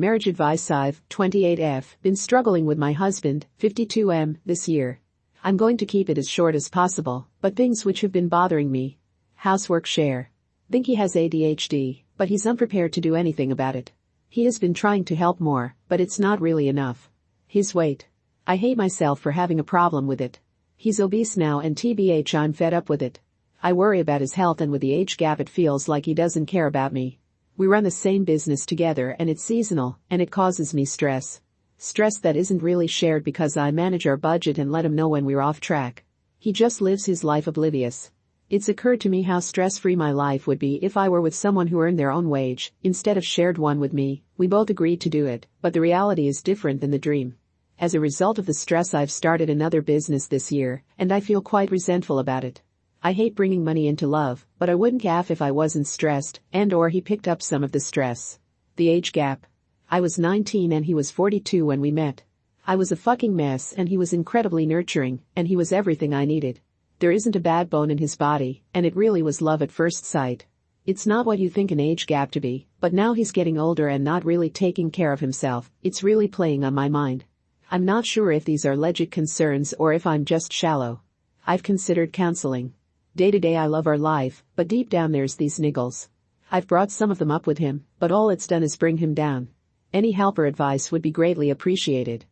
Marriage advice. I've, 28F, been struggling with my husband, 52M, this year. I'm going to keep it as short as possible, but things which have been bothering me. Housework share. Think he has ADHD, but he's unprepared to do anything about it. He has been trying to help more, but it's not really enough. His weight. I hate myself for having a problem with it. He's obese now and TBH I'm fed up with it. I worry about his health, and with the age gap it feels like he doesn't care about me. We run the same business together and it's seasonal, and it causes me stress. Stress that isn't really shared because I manage our budget and let him know when we're off track. He just lives his life oblivious. It's occurred to me how stress-free my life would be if I were with someone who earned their own wage, instead of shared one with me. We both agreed to do it, but the reality is different than the dream. As a result of the stress, I've started another business this year, and I feel quite resentful about it. I hate bringing money into love, but I wouldn't gaff if I wasn't stressed, and/or he picked up some of the stress. The age gap. I was 19 and he was 42 when we met. I was a fucking mess and he was incredibly nurturing, and he was everything I needed. There isn't a bad bone in his body, and it really was love at first sight. It's not what you think an age gap to be, but now he's getting older and not really taking care of himself. It's really playing on my mind. I'm not sure if these are legit concerns or if I'm just shallow. I've considered counseling. Day to day I love our life, but deep down there's these niggles. I've brought some of them up with him, but all it's done is bring him down. Any help or advice would be greatly appreciated.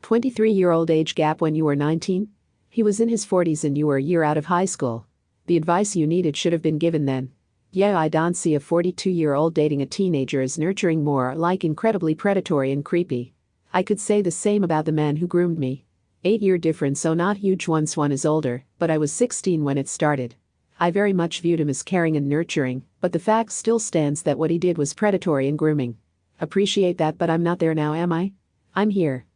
23-year-old age gap when you were 19? He was in his 40s and you were a year out of high school. The advice you needed should have been given then. Yeah, I don't see a 42-year-old dating a teenager as nurturing, more like incredibly predatory and creepy. I could say the same about the man who groomed me. 8-year difference, so not huge once one is older, but I was 16 when it started. I very much viewed him as caring and nurturing, but the fact still stands that what he did was predatory and grooming. Appreciate that, but I'm not there now, am I? I'm here.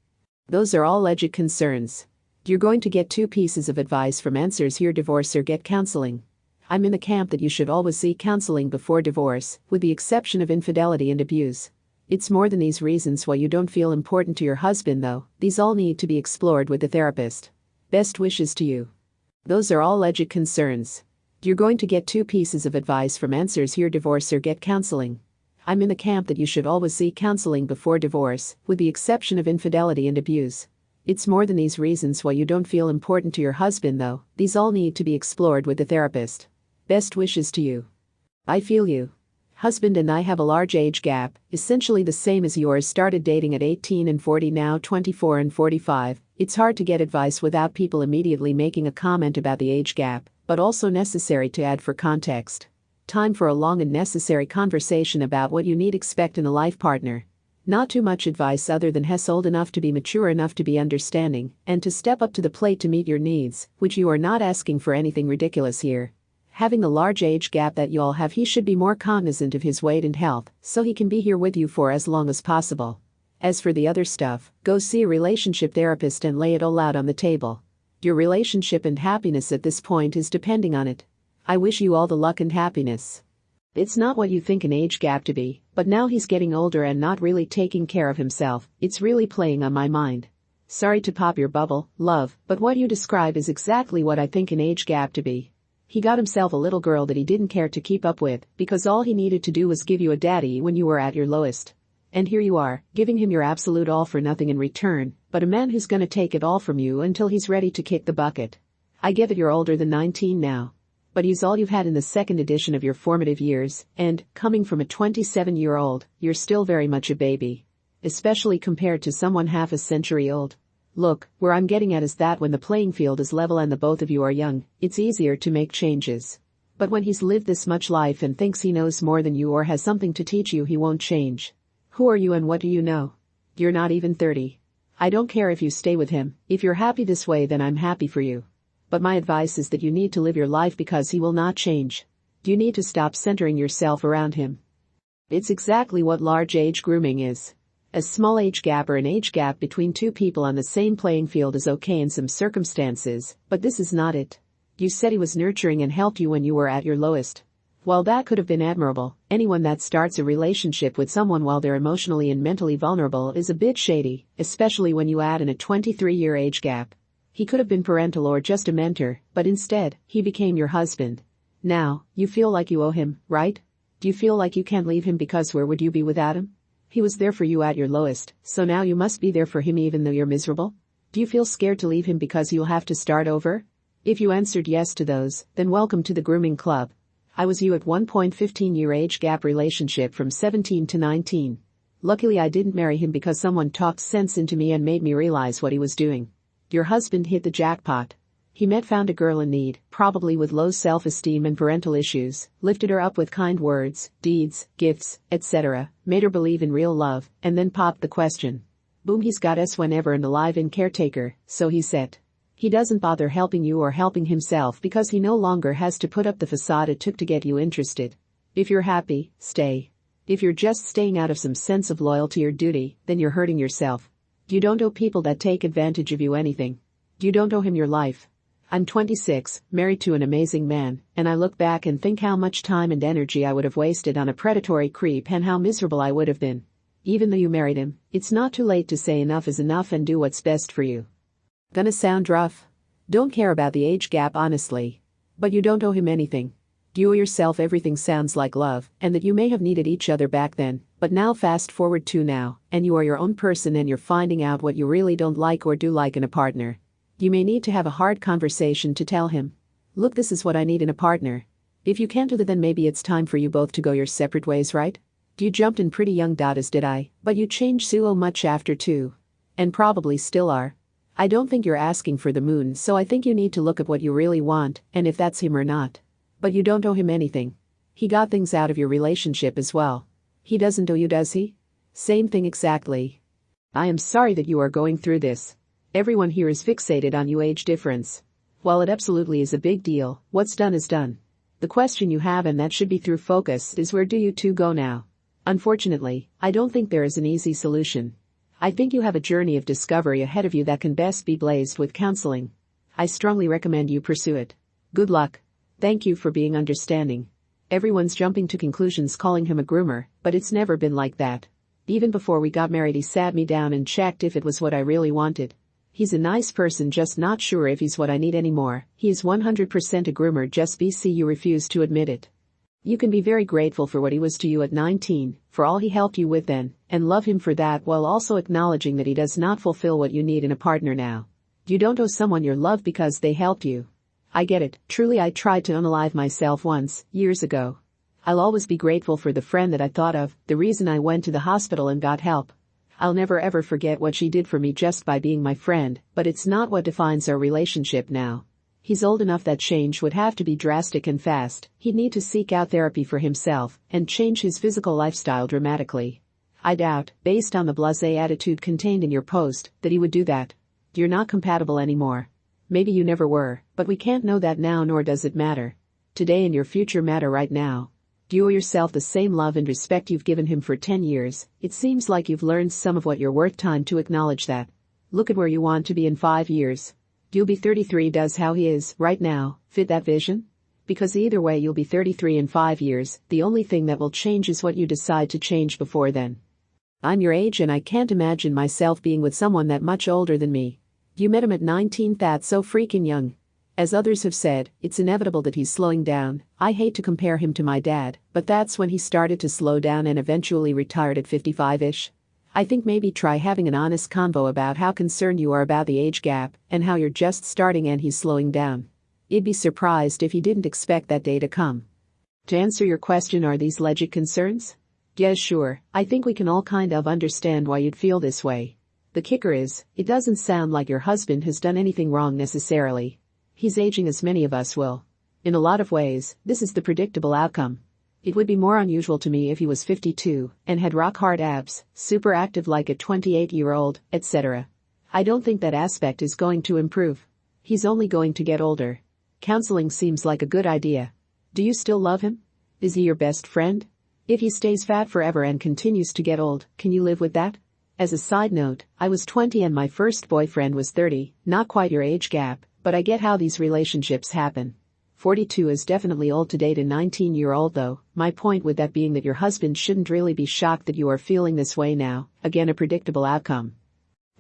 Those are all legit concerns. You're going to get 2 pieces of advice from answers here: divorce or get counseling. I'm in the camp that you should always seek counseling before divorce, with the exception of infidelity and abuse. It's more than these reasons why you don't feel important to your husband, though. These all need to be explored with the therapist. Best wishes to you. Those are all legit concerns. You're going to get 2 pieces of advice from answers here: divorce or get counseling. I'm in the camp that you should always seek counseling before divorce, with the exception of infidelity and abuse. It's more than these reasons why you don't feel important to your husband, though. These all need to be explored with the therapist. Best wishes to you. I feel you. Husband and I have a large age gap, essentially the same as yours. Started dating at 18 and 40, now 24 and 45. It's hard to get advice without people immediately making a comment about the age gap, but also necessary to add for context. Time for a long and necessary conversation about what you need expect in a life partner. Not too much advice other than he's old enough to be mature enough to be understanding and to step up to the plate to meet your needs, which you are not asking for anything ridiculous here. Having the large age gap that you all have, he should be more cognizant of his weight and health, so he can be here with you for as long as possible. As for the other stuff, go see a relationship therapist and lay it all out on the table. Your relationship and happiness at this point is depending on it. I wish you all the luck and happiness. It's not what you think an age gap to be, but now he's getting older and not really taking care of himself. It's really playing on my mind. Sorry to pop your bubble, love, but what you describe is exactly what I think an age gap to be. He got himself a little girl that he didn't care to keep up with, because all he needed to do was give you a daddy when you were at your lowest. And here you are, giving him your absolute all for nothing in return, but a man who's gonna take it all from you until he's ready to kick the bucket. I get that you're older than 19 now. But he's all you've had in the second edition of your formative years, and, coming from a 27-year-old, you're still very much a baby. Especially compared to someone half a century old. Look, where I'm getting at is that when the playing field is level and the both of you are young, it's easier to make changes. But when he's lived this much life and thinks he knows more than you or has something to teach you, he won't change. Who are you and what do you know? You're not even 30. I don't care if you stay with him. If you're happy this way, then I'm happy for you. But my advice is that you need to live your life because he will not change. You need to stop centering yourself around him. It's exactly what large age grooming is. A small age gap or an age gap between 2 people on the same playing field is okay in some circumstances, but this is not it. You said he was nurturing and helped you when you were at your lowest. While that could have been admirable, anyone that starts a relationship with someone while they're emotionally and mentally vulnerable is a bit shady, especially when you add in a 23-year age gap. He could have been parental or just a mentor, but instead, he became your husband. Now, you feel like you owe him, right? Do you feel like you can't leave him because where would you be without him? He was there for you at your lowest, so now you must be there for him even though you're miserable? Do you feel scared to leave him because you'll have to start over? If you answered yes to those, then welcome to the grooming club. I was you at 1.15-year age gap relationship from 17 to 19. Luckily I didn't marry him because someone talked sense into me and made me realize what he was doing. Your husband hit the jackpot. He found a girl in need, probably with low self-esteem and parental issues, lifted her up with kind words, deeds, gifts, etc., made her believe in real love, and then popped the question. Boom, he's got us whenever and alive in caretaker, so he said. He doesn't bother helping you or helping himself because he no longer has to put up the facade it took to get you interested. If you're happy, stay. If you're just staying out of some sense of loyalty or duty, then you're hurting yourself. You don't owe people that take advantage of you anything. You don't owe him your life. I'm 26, married to an amazing man, and I look back and think how much time and energy I would have wasted on a predatory creep and how miserable I would have been. Even though you married him, it's not too late to say enough is enough and do what's best for you. Gonna sound rough? Don't care about the age gap honestly. But you don't owe him anything. You owe yourself everything sounds like love, and that you may have needed each other back then, but now fast forward to now, and you are your own person and you're finding out what you really don't like or do like in a partner. You may need to have a hard conversation to tell him. Look, this is what I need in a partner. If you can't do that, then maybe it's time for you both to go your separate ways, right? You jumped in pretty young, as did I, but you changed so much after too. And probably still are. I don't think you're asking for the moon, so I think you need to look at what you really want and if that's him or not. But you don't owe him anything. He got things out of your relationship as well. He doesn't owe you, does he? Same thing exactly. I am sorry that you are going through this. Everyone here is fixated on your age difference. While it absolutely is a big deal, what's done is done. The question you have, and that should be through focus, is where do you two go now? Unfortunately, I don't think there is an easy solution. I think you have a journey of discovery ahead of you that can best be blazed with counseling. I strongly recommend you pursue it. Good luck. Thank you for being understanding. Everyone's jumping to conclusions calling him a groomer, but it's never been like that. Even before we got married, he sat me down and checked if it was what I really wanted. He's a nice person, just not sure if he's what I need anymore. He is 100% a groomer, just BC you refuse to admit it. You can be very grateful for what he was to you at 19, for all he helped you with then, and love him for that while also acknowledging that he does not fulfill what you need in a partner now. You don't owe someone your love because they helped you. I get it, truly I tried to unalive myself once, years ago. I'll always be grateful for the friend that I thought of, the reason I went to the hospital and got help. I'll never ever forget what she did for me just by being my friend, but it's not what defines our relationship now. He's old enough that change would have to be drastic and fast. He'd need to seek out therapy for himself and change his physical lifestyle dramatically. I doubt, based on the blasé attitude contained in your post, that he would do that. You're not compatible anymore. Maybe you never were, but we can't know that now, nor does it matter. Today and your future matter right now. You owe yourself the same love and respect you've given him for 10 years. It seems like you've learned some of what you're worth. Time to acknowledge that. Look at where you want to be in 5 years. You'll be 33. Does how he is right now fit that vision? Because either way you'll be 33 in 5 years. The only thing that will change is what you decide to change before then. I'm your age and I can't imagine myself being with someone that much older than me. You met him at 19, that's so freaking young. As others have said, it's inevitable that he's slowing down. I hate to compare him to my dad, but that's when he started to slow down and eventually retired at 55-ish. I think maybe try having an honest convo about how concerned you are about the age gap and how you're just starting and he's slowing down. You'd be surprised if he didn't expect that day to come. To answer your question, are these legit concerns? Yeah, sure, I think we can all kind of understand why you'd feel this way. The kicker is, it doesn't sound like your husband has done anything wrong necessarily. He's aging as many of us will. In a lot of ways, this is the predictable outcome. It would be more unusual to me if he was 52 and had rock-hard abs, super active like a 28-year-old, etc. I don't think that aspect is going to improve. He's only going to get older. Counseling seems like a good idea. Do you still love him? Is he your best friend? If he stays fat forever and continues to get old, can you live with that? As a side note, I was 20 and my first boyfriend was 30, not quite your age gap, but I get how these relationships happen. 42 is definitely old to date a 19-year-old though, my point with that being that your husband shouldn't really be shocked that you are feeling this way now, again a predictable outcome.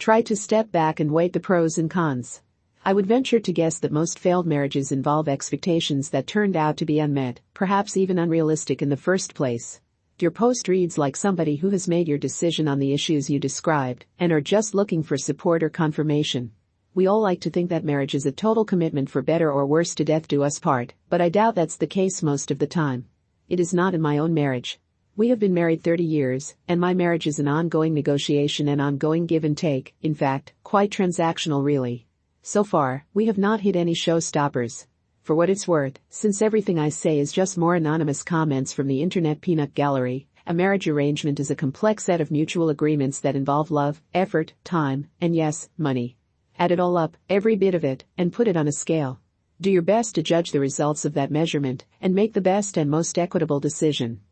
Try to step back and weigh the pros and cons. I would venture to guess that most failed marriages involve expectations that turned out to be unmet, perhaps even unrealistic in the first place. Your post reads like somebody who has made your decision on the issues you described and are just looking for support or confirmation. We all like to think that marriage is a total commitment for better or worse to death do us part, but I doubt that's the case most of the time. It is not in my own marriage. We have been married 30 years, and my marriage is an ongoing negotiation and ongoing give and take, in fact, quite transactional really. So far, we have not hit any showstoppers. For what it's worth, since everything I say is just more anonymous comments from the internet peanut gallery, a marriage arrangement is a complex set of mutual agreements that involve love, effort, time, and yes, money. Add it all up, every bit of it, and put it on a scale. Do your best to judge the results of that measurement, and make the best and most equitable decision.